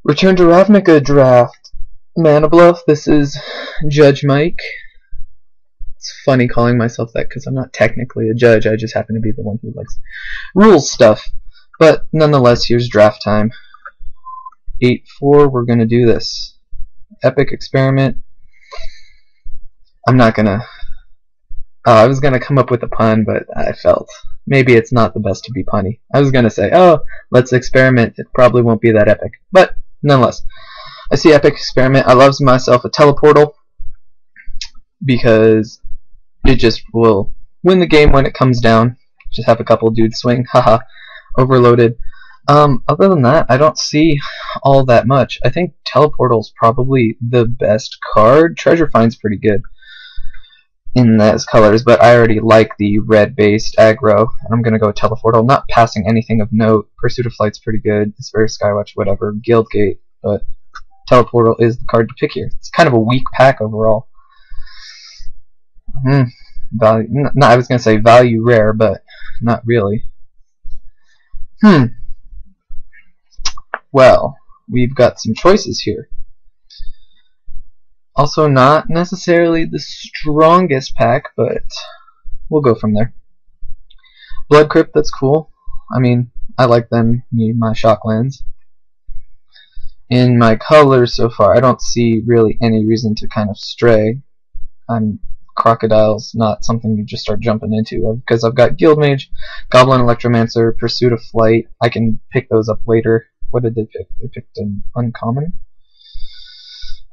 Return to Ravnica draft. Mana Bluff, this is Judge Mike. It's funny calling myself that because I'm not technically a judge, I just happen to be the one who likes rules stuff. But nonetheless, here's draft time. 8-4, we're gonna do this. Epic experiment. I'm not gonna... I was gonna come up with a pun, but I felt maybe it's not the best to be punny. I was gonna say, oh, let's experiment. It probably won't be that epic. But nonetheless, I see epic experiment. I love myself a teleportal because it just will win the game when it comes down. Just have a couple dudes swing. Haha. Overloaded. Other than that, I don't see all that much. I think teleportal's probably the best card. Treasure Find's pretty good in those colors, but I already like the red-based aggro, and I'm gonna go with teleportal. Not passing anything of note. Pursuit of Flight's pretty good. It's very Skywatch, whatever. Guildgate, but teleportal is the card to pick here. It's kind of a weak pack overall. Value. No, I was gonna say value rare, but not really. Well, we've got some choices here. Also not necessarily the strongest pack, but we'll go from there. Blood Crypt, that's cool. I mean, I like them, my Shocklands. In my colors so far, I don't see really any reason to kind of stray. Crocodile's not something you just start jumping into, because I've got Guildmage, Goblin Electromancer, Pursuit of Flight. I can pick those up later. What did they pick? They picked an uncommon.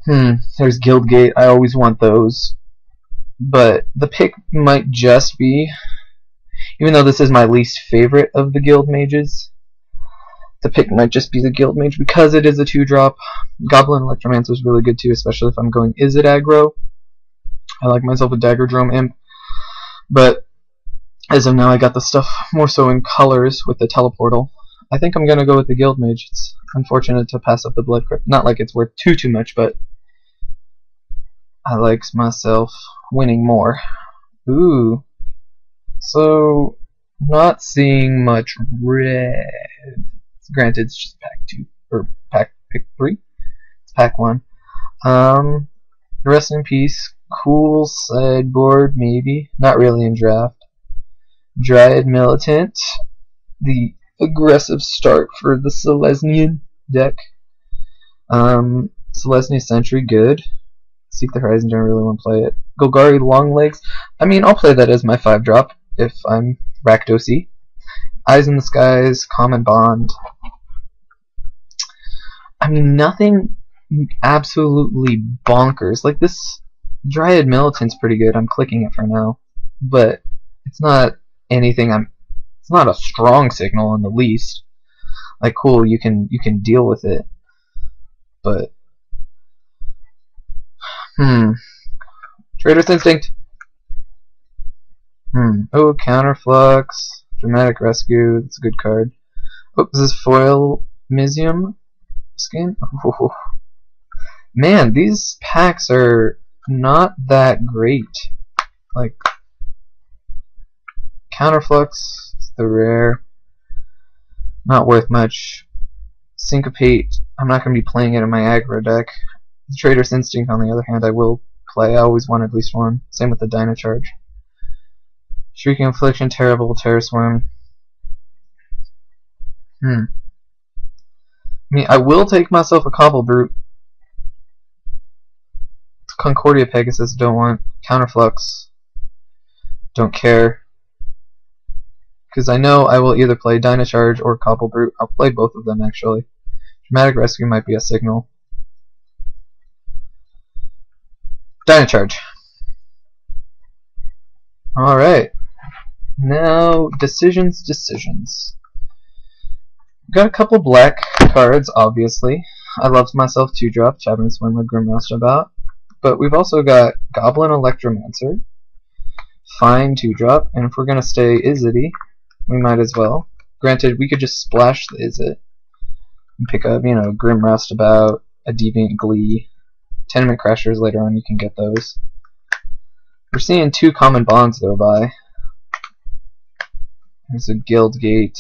There's Guildgate. I always want those. But the pick might just be, even though this is my least favorite of the Guild Mages, the pick might just be the Guild Mage because it is a 2-drop. Goblin Electromancer is really good too, especially if I'm going Is it aggro? I like myself a Dagger Drome Imp. But as of now, I got the stuff more so in colors with the teleportal. I think I'm gonna go with the Guild Mage. It's unfortunate to pass up the Blood Crypt. Not like it's worth too much, but I like myself winning more. Ooh. So, not seeing much red. Granted, it's just pack 2, or pick 3. It's pack 1. Rest in peace. Cool sideboard, maybe. Not really in draft. Dryad Militant. The aggressive start for the Selesnyan deck. Selesnya Sentry, good. Seek the Horizon, don't really want to play it. Golgari Longlegs, I mean, I'll play that as my 5-drop if I'm Rakdos-y. Eyes in the Skies, Common Bond. I mean, nothing absolutely bonkers. Like, this Dryad Militant's pretty good. I'm clicking it for now. But it's not anything it's not a strong signal in the least. Like, cool, you can deal with it. But Trader's Instinct. Oh, Counterflux. Dramatic Rescue. That's a good card. Oh, is this Foil Mizium skin? Oh. Man, these packs are not that great. Like, Counterflux, it's the rare. Not worth much. Syncopate, I'm not going to be playing it in my aggro deck. The Trader's Instinct, on the other hand, I will play. I always want at least one. Same with the Dynacharge. Shrieking Affliction, Terrible, Terror Swarm. I mean, I will take myself a Cobble Brute. Concordia Pegasus, don't want. Counterflux, don't care. Because I know I will either play Dynacharge or Cobble Brute. I'll play both of them, actually. Dramatic Rescue might be a signal. Dynacharge. Alright. Now, decisions. Got a couple black cards, obviously. I love myself 2-drop, Cavern Swindler, Grim Roustabout. But we've also got Goblin Electromancer, fine 2-drop, and if we're going to stay Izzety, we might as well. Granted, we could just splash the Izzet and pick up, Grim Roustabout, a Deviant Glee. Tenement Crashers later on, you can get those. We're seeing 2 common bonds go by. There's a Guildgate.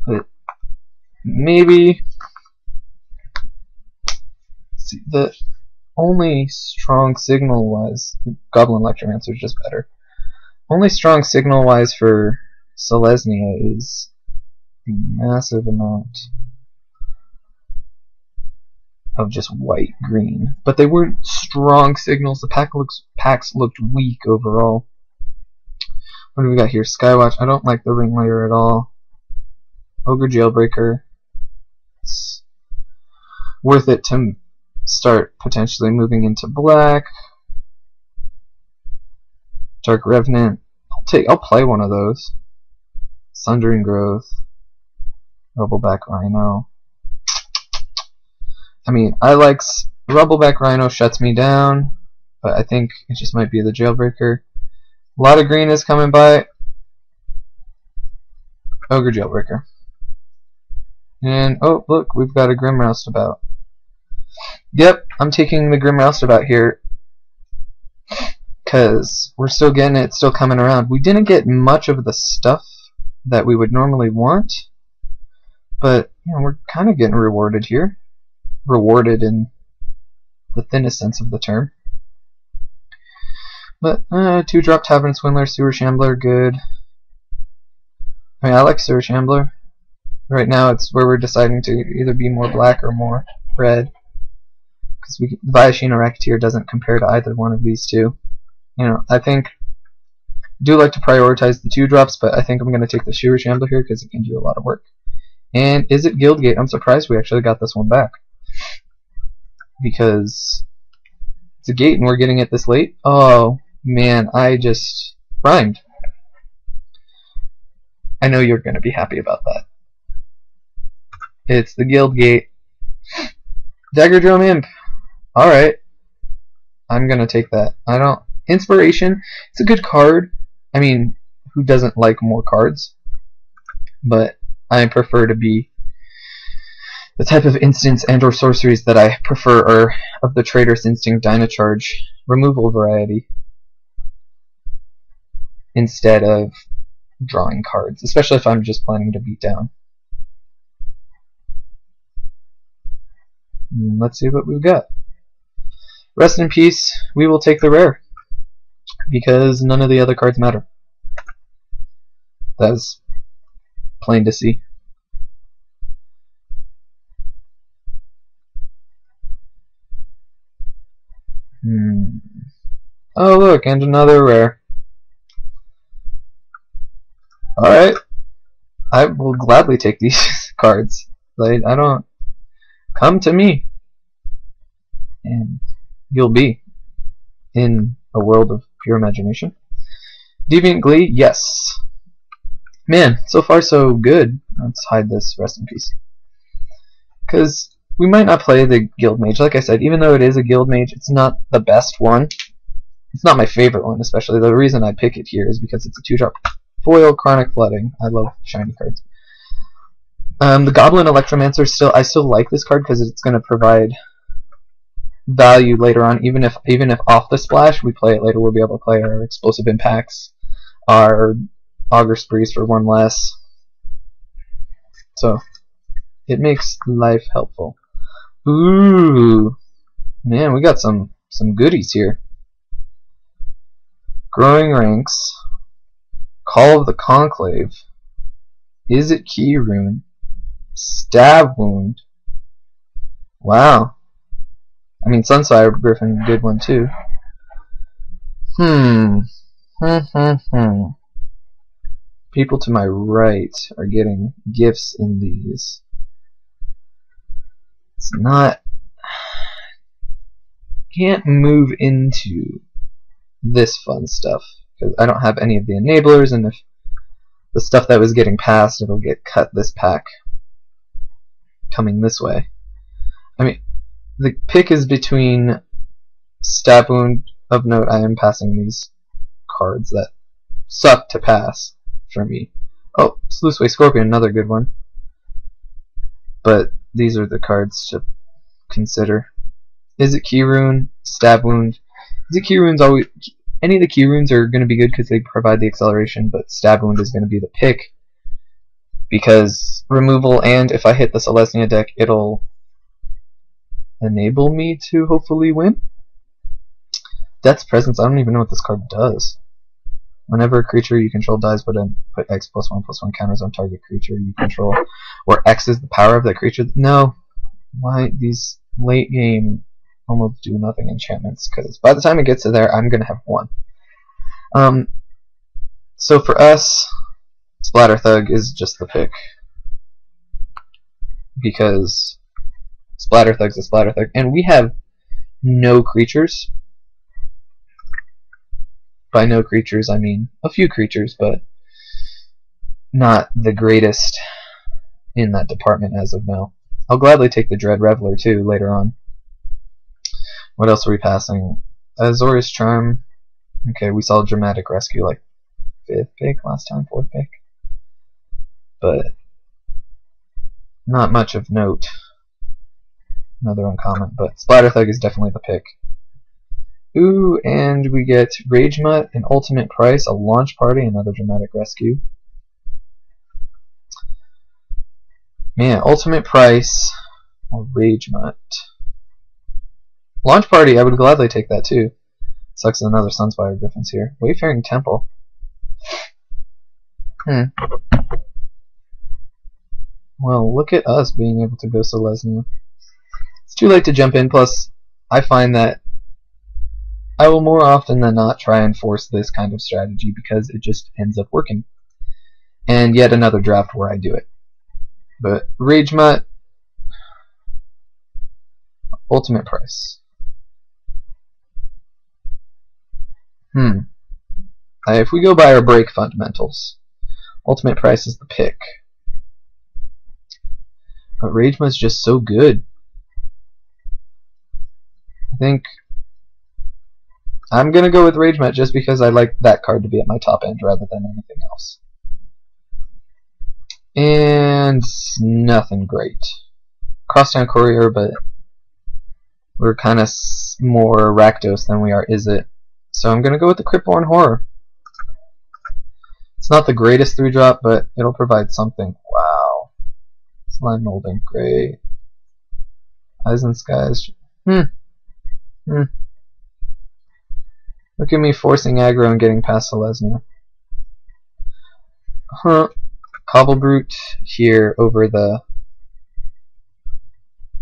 But maybe. See, the only strong signal wise, Goblin Electromancer is just better. Only strong signal wise for Selesnya is the massive amount of just white green, but they weren't strong signals. The packs looked weak overall. What do we got here? Skywatch. I don't like the ring layer at all. Ogre Jailbreaker. It's worth it to start potentially moving into black. Dark Revenant. I'll play one of those. Sundering Growth. Rubbleback Rhino. I mean, Rubbleback Rhino shuts me down, but I think it just might be the Jailbreaker. A lot of green is coming by. Ogre Jailbreaker. And, oh, look, we've got a Grim Roustabout. Yep, I'm taking the Grim Roustabout here, because we're still getting it, it's still coming around. We didn't get much of the stuff that we would normally want, but, you know, we're kind of getting rewarded here. Rewarded in the thinnest sense of the term. But 2-drop Tavern Swindler, Sewer Shambler, good. I mean, I like Sewer Shambler. Right now it's where we're deciding to either be more black or more red. Because Viashino Racketeer doesn't compare to either one of these two. You know, I do like to prioritize the 2-drops, but I think I'm going to take the Sewer Shambler here because it can do a lot of work. And is it Guildgate? I'm surprised we actually got this one back. Because it's a gate and we're getting it this late. Oh man, I just rhymed. I know you're going to be happy about that. It's the Guildgate. Dagger Drum Imp. Alright. I'm going to take that. Inspiration, it's a good card. I mean, who doesn't like more cards? But I prefer to be the type of instants and or sorceries that I prefer are of the Traitorous Instinct Dynacharge removal variety instead of drawing cards, especially if I'm just planning to beat down. Let's see what we've got. Rest in peace, we will take the rare, because none of the other cards matter. That's plain to see. Oh look, and another rare. Alright. I will gladly take these cards. Like, I don't... Come to me. And you'll be in a world of pure imagination. Deviant Glee, yes. Man, so far so good. Let's hide this, rest in peace. Because we might not play the Guild Mage. Like I said, even though it is a Guild Mage, it's not the best one. It's not my favorite one, especially. The reason I pick it here is because it's a 2-drop foil Chronic Flooding. I love shiny cards. The Goblin Electromancer, I still like this card because it's going to provide value later on. Even if off the splash we play it later, we'll be able to play our Explosive Impacts, our Augur Sprees for 1 less. So it makes life helpful. Ooh, man, we got some goodies here. Growing Ranks, Call of the Conclave, Is It Key Rune, Stab Wound. Wow. I mean, Sunsire Griffin, good one too. People to my right are getting gifts in these. It's not... Can't move into this fun stuff because I don't have any of the enablers, and if the stuff that was getting passed, it'll get cut this pack coming this way. I mean, the pick is between Stab Wound. Of note, I am passing these cards that suck to pass for me. Oh, Sluiceway Scorpion, another good one. But these are the cards to consider. Is It Key Rune, Stab Wound. Is It Key Rune's always... Any of the Key Runes are going to be good because they provide the acceleration, but Stab Wound is going to be the pick. because removal, and if I hit the Selesnya deck, it'll enable me to hopefully win. Death's Presence, I don't even know what this card does. Whenever a creature you control dies, put X+1/+1 counters on target creature you control, where X is the power of that creature. No. Why these late game almost do nothing enchantments? Because by the time it gets to there, I'm going to have won. So for us, Splatter Thug is just the pick. Because Splatter Thug's a Splatter Thug. And we have no creatures. By no creatures, I mean a few creatures, but not the greatest in that department as of now. I'll gladly take the Dread Reveler too later on. What else are we passing? Azorius Charm. Okay, we saw Dramatic Rescue like 5th pick last time, 4th pick. But not much of note. Another uncommon, but Splatter Thug is definitely the pick. Ooh, and we get Rage Mutt, an Ultimate Price, a Launch Party, another Dramatic Rescue. Man, Ultimate Price or Rage Mutt. Launch Party, I would gladly take that too. Sucks another Sunspire Griffins here. Wayfaring Temple. Well, look at us being able to go Selesnya. It's too late to jump in, plus I find that I will more often than not try and force this kind of strategy because it just ends up working. And yet another draft where I do it. But Rage Mutt, Ultimate Price. If we go by our break fundamentals, Ultimate Price is the pick. But Rage Mutt's just so good. I think I'm gonna go with Rage Mutt just because I like that card to be at my top end rather than anything else. And nothing great. Crosstown Courier, but we're kind of more Rakdos than we are Izzet. So I'm gonna go with the Cryptborn Horror. It's not the greatest 3-drop, but it'll provide something. Wow. Slime Molding, great. Eyes and Skies. Look at me forcing aggro and getting past Selesnya. Cobble Brute here over the...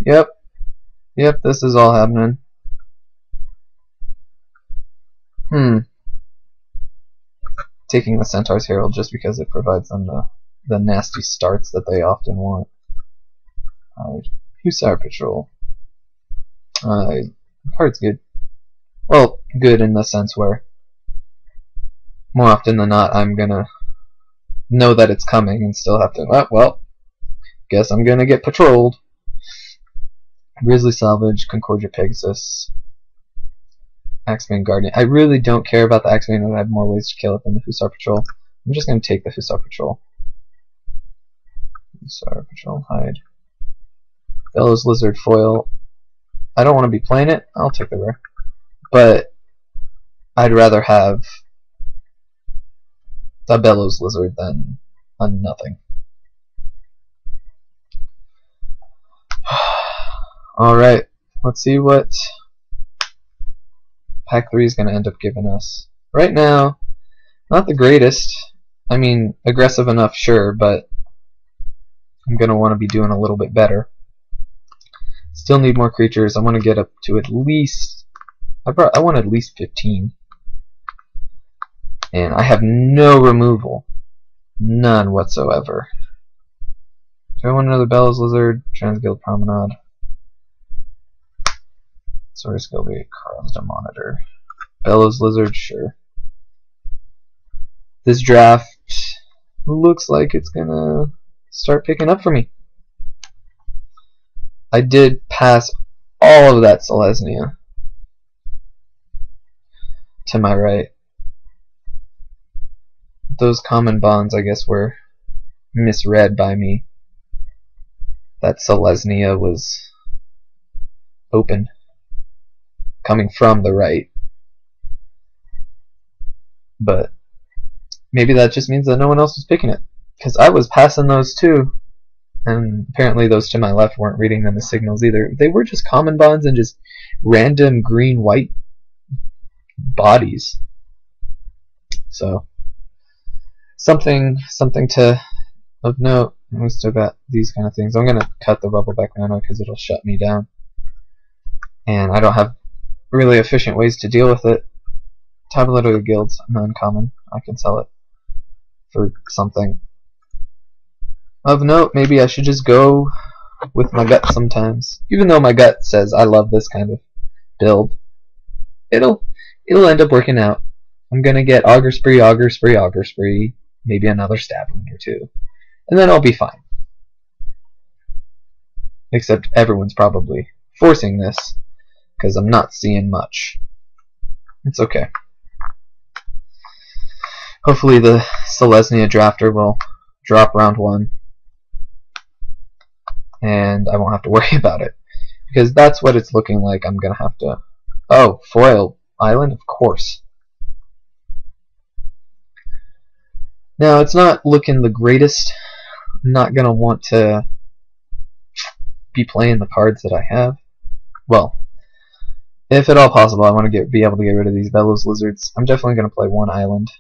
Yep, this is all happening. Taking the Centaur's Herald just because it provides them the nasty starts that they often want. Hussar Patrol. Card's good. Well, good in the sense where more often than not I'm gonna know that it's coming and still have to, well, guess I'm gonna get patrolled. Grizzly Salvage, Concordia Pegasus, Axebane Guardian. I really don't care about the Axebane, I have more ways to kill it than the Hussar Patrol. I'm just gonna take the Hussar Patrol. Hussar Patrol, hide. Bellows Lizard Foil. I don't want to be playing it, I'll take the rare. But I'd rather have a Bellows Lizard than a nothing. Alright, let's see what Pack 3 is going to end up giving us. Right now, not the greatest. I mean, aggressive enough, sure, but I'm going to want to be doing a little bit better. Still need more creatures. I want to get up to at least... I want at least 15. And I have no removal. None whatsoever. Do I want another Bellows Lizard? Transguild Promenade. Source Gilby, Carl's Monitor. Bellows Lizard, sure. This draft looks like it's gonna start picking up for me. I did pass all of that Selesnya to my right. Those common bonds, I guess, were misread by me. That Selesnya was open, coming from the right. But maybe that just means that no one else was picking it. Because I was passing those too. And apparently those to my left weren't reading them as signals either. They were just common bonds and just random green-white bodies. So something to of note. We still got these kind of things. I'm gonna cut the rubble back manually because it'll shut me down, and I don't have really efficient ways to deal with it. Tablet of the Guilds, uncommon. I can sell it for something of note. Maybe I should just go with my gut sometimes, even though my gut says I love this kind of build. It'll end up working out. I'm gonna get Augur Spree, Augur Spree, Augur Spree, maybe another stab wound or two, and then I'll be fine. Except everyone's probably forcing this because I'm not seeing much. It's okay. Hopefully the Selesnya Drafter will drop round 1 and I won't have to worry about it, because that's what it's looking like. I'm gonna have to... Oh, Foil Island, of course. Now, it's not looking the greatest. I'm not gonna want to be playing the cards that I have. Well, if at all possible, I want to be able to get rid of these Bellows Lizards. I'm definitely gonna play one island,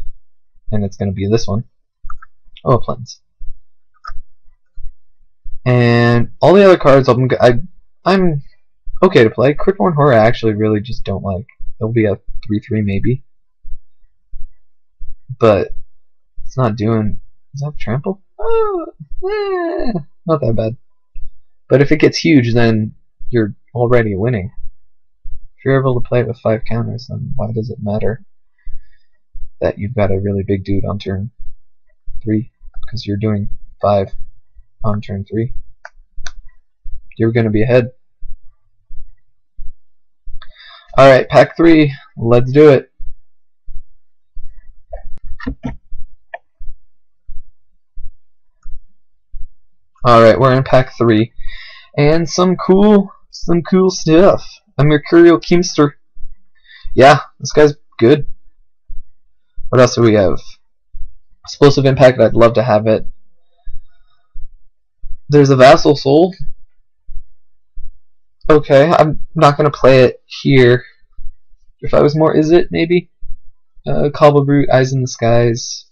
and it's gonna be this one. Oh, Plains. And all the other cards, I'm okay to play. Critborn Horror I actually really just don't like. It'll be a 3/3 maybe, but it's not doing. Is that trample? Not that bad. But if it gets huge, then you're already winning. If you're able to play it with 5 counters, then why does it matter that you've got a really big dude on turn 3? Because you're doing 5 on turn 3. You're going to be ahead. Alright, pack 3. Let's do it. Alright, we're in pack 3. And some cool stuff. A Mercurial Keemster. Yeah, this guy's good. What else do we have? Explosive Impact, I'd love to have it. There's a Vassal Soul. Okay, I'm not going to play it here. If I was more Is It, maybe? Cobble Brute, Eyes in the Skies.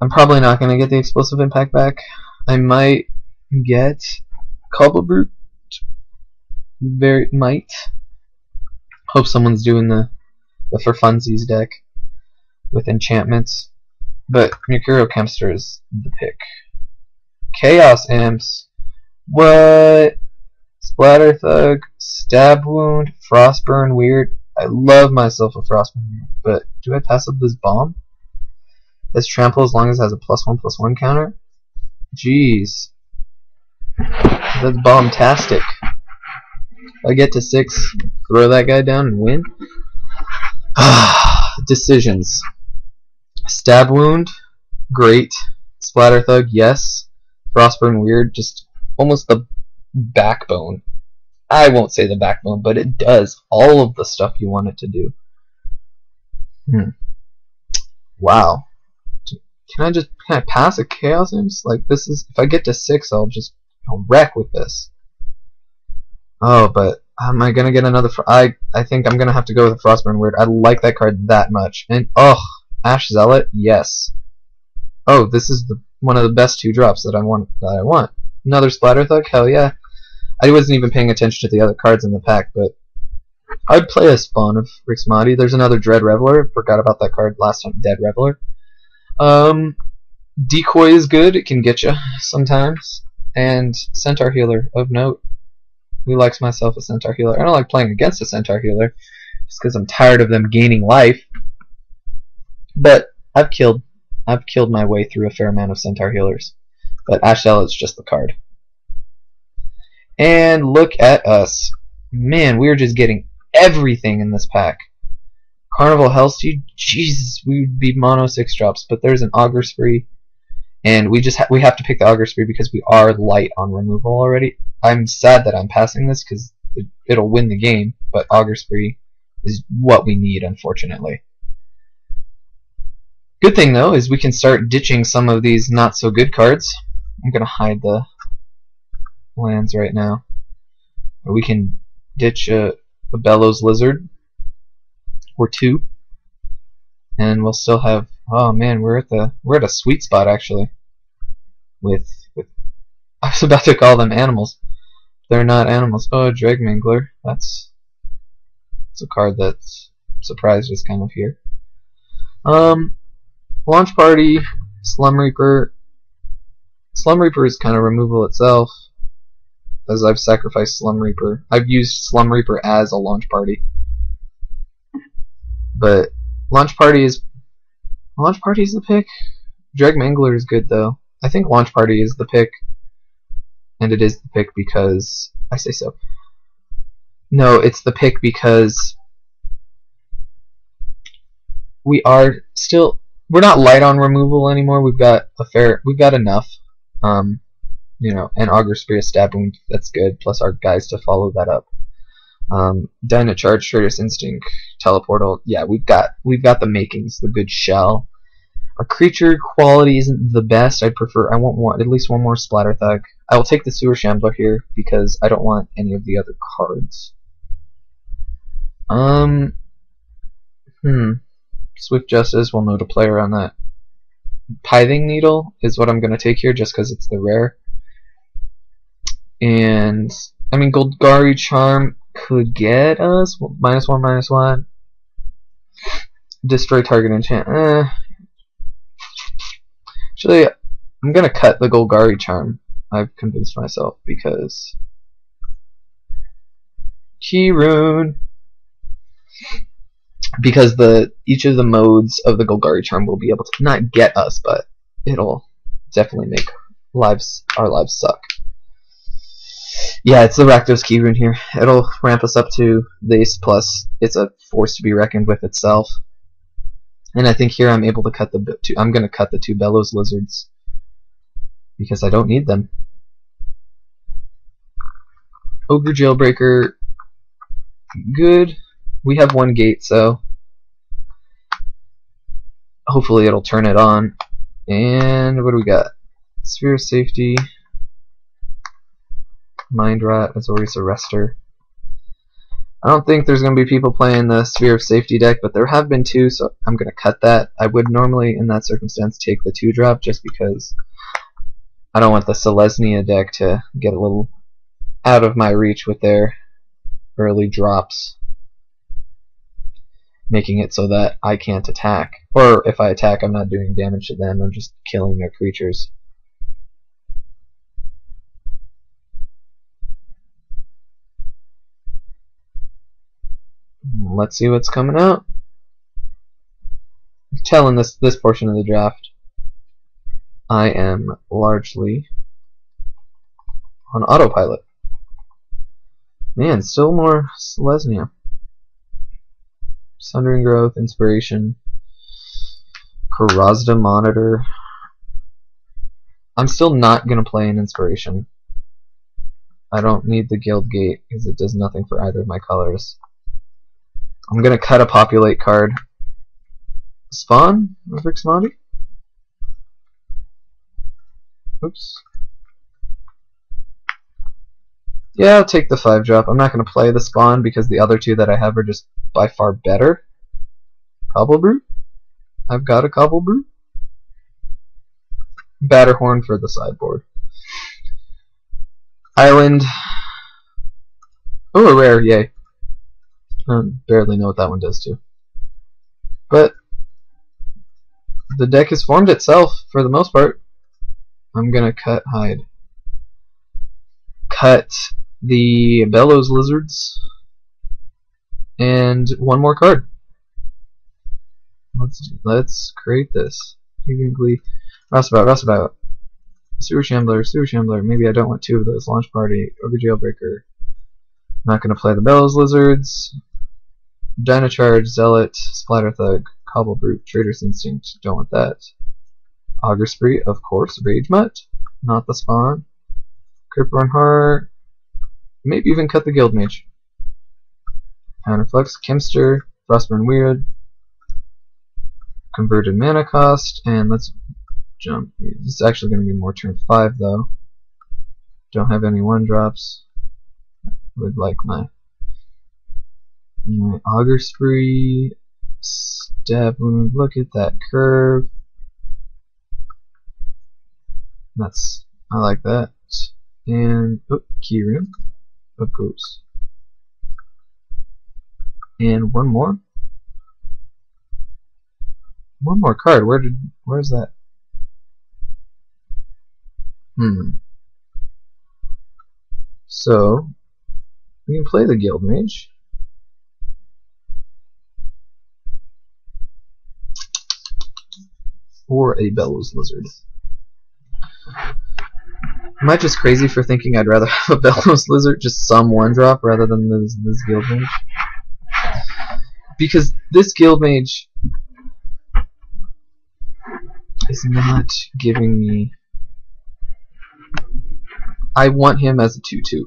I'm probably not going to get the Explosive Impact back. I might get Cobble Brute. Very might. Hope someone's doing the for funsies deck with enchantments. But Mercurial Keemster is the pick. Chaos Imps. What? Splatter Thug, Stab Wound, Frostburn, weird. I love myself a Frostburn, but do I pass up this bomb? This trample as long as it has a +1/+1 counter? Jeez. That's bombastic. I get to 6, throw that guy down and win? Decisions. Stab Wound, great. Splatter Thug, yes. Frostburn, weird. Just almost the backbone. I won't say the backbone, but it does all of the stuff you want it to do. Wow. Can I pass a Chaos Imps? Like, this is, if I get to 6, I'll wreck with this. Oh, but am I gonna get another? I think I'm gonna have to go with a Frostburn Weird. I like that card that much. And oh, Ash Zealot, yes. Oh, this is one of the best 2 drops that I want. Another Splatter Thug, hell yeah. I wasn't even paying attention to the other cards in the pack, but I'd play a Spawn of Rixmati. There's another Dread Reveler. Forgot about that card last time. Dead Reveler. Decoy is good. It can get you sometimes. And Centaur Healer of note. Who likes myself a Centaur Healer? I don't like playing against a Centaur Healer just because I'm tired of them gaining life. But I've killed my way through a fair amount of Centaur Healers. But Ash Zealot's just the card. And look at us. Man, we're just getting everything in this pack. Carnival Hellsteed, Jesus, we would be mono 6 drops, but there's an Augur Spree, and we have to pick the Augur Spree because we are light on removal already. I'm sad that I'm passing this because it'll win the game, but Augur Spree is what we need, unfortunately. Good thing though is we can start ditching some of these not so good cards. I'm gonna hide the lands right now. Or we can ditch a Bellows Lizard or two, and we'll still have. Oh man, we're at a sweet spot actually. With I was about to call them animals. They're not animals. Oh, Dragmangler. That's a card that's surprised us kind of here. Launch Party, Slum Reaper. Slum Reaper is kind of removal itself, as I've sacrificed Slum Reaper. I've used Slum Reaper as a launch party, but launch party is the pick. Dragmangler is good though. I think launch party is the pick, and it is the pick because I say so. No, it's the pick because we're not light on removal anymore. We've got enough. You know, and Augur Spree, a stab wound, that's good, plus our guys to follow that up. Dyna Charge, Traitorous Instinct, Teleportal, yeah, we've got the makings, the good shell. Our creature quality isn't the best. I want at least one more Splatter Thug. I will take the Sewer Shambler here because I don't want any of the other cards. Swift Justice, we'll know to play around that. Pithing Needle is what I'm going to take here just because it's the rare. And, I mean, Golgari Charm could get us -1/-1. Destroy target enchant. Actually, I'm going to cut the Golgari Charm. I've convinced myself because Key Rune. Because each of the modes of the Golgari Charm will be able to not get us, but it'll definitely make our lives suck. Yeah, it's the Rakdos Key Rune here. It'll ramp us up to this, plus it's a force to be reckoned with itself. And I think here I'm able to cut I'm going to cut the two Bellows Lizards because I don't need them. Ogre Jailbreaker, good. We have one gate, so hopefully it'll turn it on. And what do we got? Sphere of Safety, Mind Rot, Azorius Arrestor. I don't think there's going to be people playing the Sphere of Safety deck, but there have been two, so I'm going to cut that. I would normally, in that circumstance, take the 2-drop just because I don't want the Selesnya deck to get a little out of my reach with their early drops, making it so that I can't attack. Or if I attack, I'm not doing damage to them, I'm just killing their creatures. Let's see what's coming out. Telling this portion of the draft, I am largely on autopilot. Man, still more Selesnya. Sundering Growth, Inspiration, Karazda Monitor. I'm still not going to play an Inspiration. I don't need the Guild Gate because it does nothing for either of my colors. I'm going to cut a Populate card. Spawn? Rixmati? Oops. Yeah, I'll take the 5-drop. I'm not going to play the Spawn because the other two that I have are just by far better. Cobblebrew? I've got a Cobblebrew. Batterhorn for the sideboard. Island. Oh, a rare, yay. I barely know what that one does too. But the deck has formed itself for the most part. I'm gonna hide. Cut the Bellows Lizards and one more card. Let's create this. Roustabout. Sewer Shambler. Maybe I don't want two of those. Launch Party, Ogre Jailbreaker. Not gonna play the Bellows Lizards. Dyna Charge, Zealot, Splatter Thug, Cobble Brute, Traitorous Instinct, don't want that. Augur Spree, of course, Rage Mutt, not the Spawn. Cryptborn Heart, maybe even cut the Guild Mage. Counterflux, Chemster, Frostburn Weird. converted mana cost, and let's jump. This is actually going to be more turn 5 though. Don't have any 1-drops. Would like my Augur Spree, Stab Wound. Look at that curve. I like that. And key room, of course. And one more card. Where's that? So we can play the Guild Mage. Or a Bellows Lizard. Am I just crazy for thinking I'd rather have a Bellows Lizard, just some 1-drop, rather than this Guild Mage? Because this Guild Mage is not giving me... I want him as a 2/2.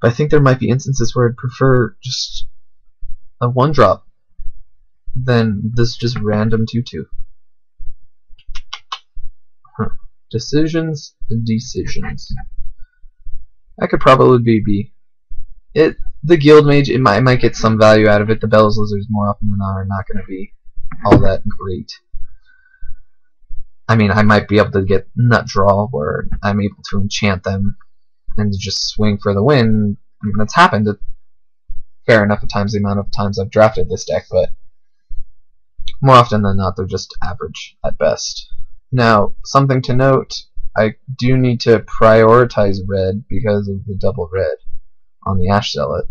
But I think there might be instances where I'd prefer just a 1-drop than this just random 2/2. Decisions. That could probably be B. The Guild Mage, I might get some value out of it. The Bellows Lizards, more often than not, are not going to be all that great. I mean, I might be able to get Nut Draw, where I'm able to enchant them and just swing for the win. I mean, that's happened a fair enough of times, the amount of times I've drafted this deck, but more often than not, they're just average at best. Now, something to note, I do need to prioritize red because of the double red on the Ash Zealot.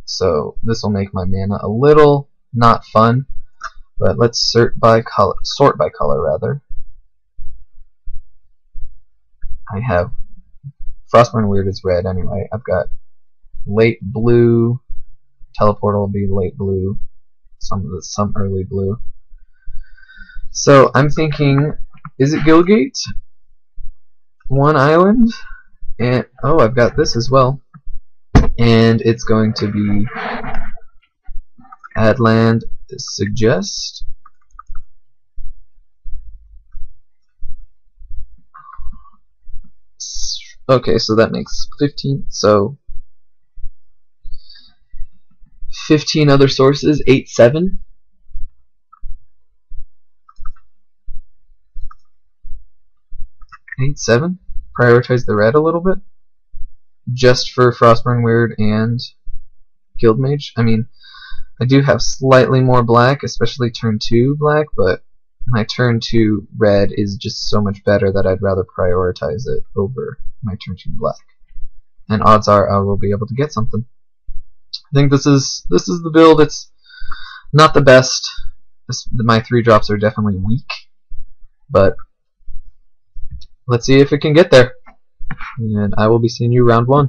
So this will make my mana a little not fun, but let's sort by color rather. I have Frostburn Weird is red anyway. I've got late blue, Teleport will be late blue, some early blue. So I'm thinking, is it Guildgate? 1 island, and oh, I've got this as well, and it's going to be add land, suggest. Okay, so that makes 15. So 15 other sources, 8/7. Prioritize the red a little bit, just for Frostburn Weird and Guild Mage. I mean, I do have slightly more black, especially turn 2 black, but my turn 2 red is just so much better that I'd rather prioritize it over my turn 2 black. And odds are I will be able to get something. I think this is the build. It's not the best. My 3-drops are definitely weak, but let's see if it can get there. And I will be seeing you round 1.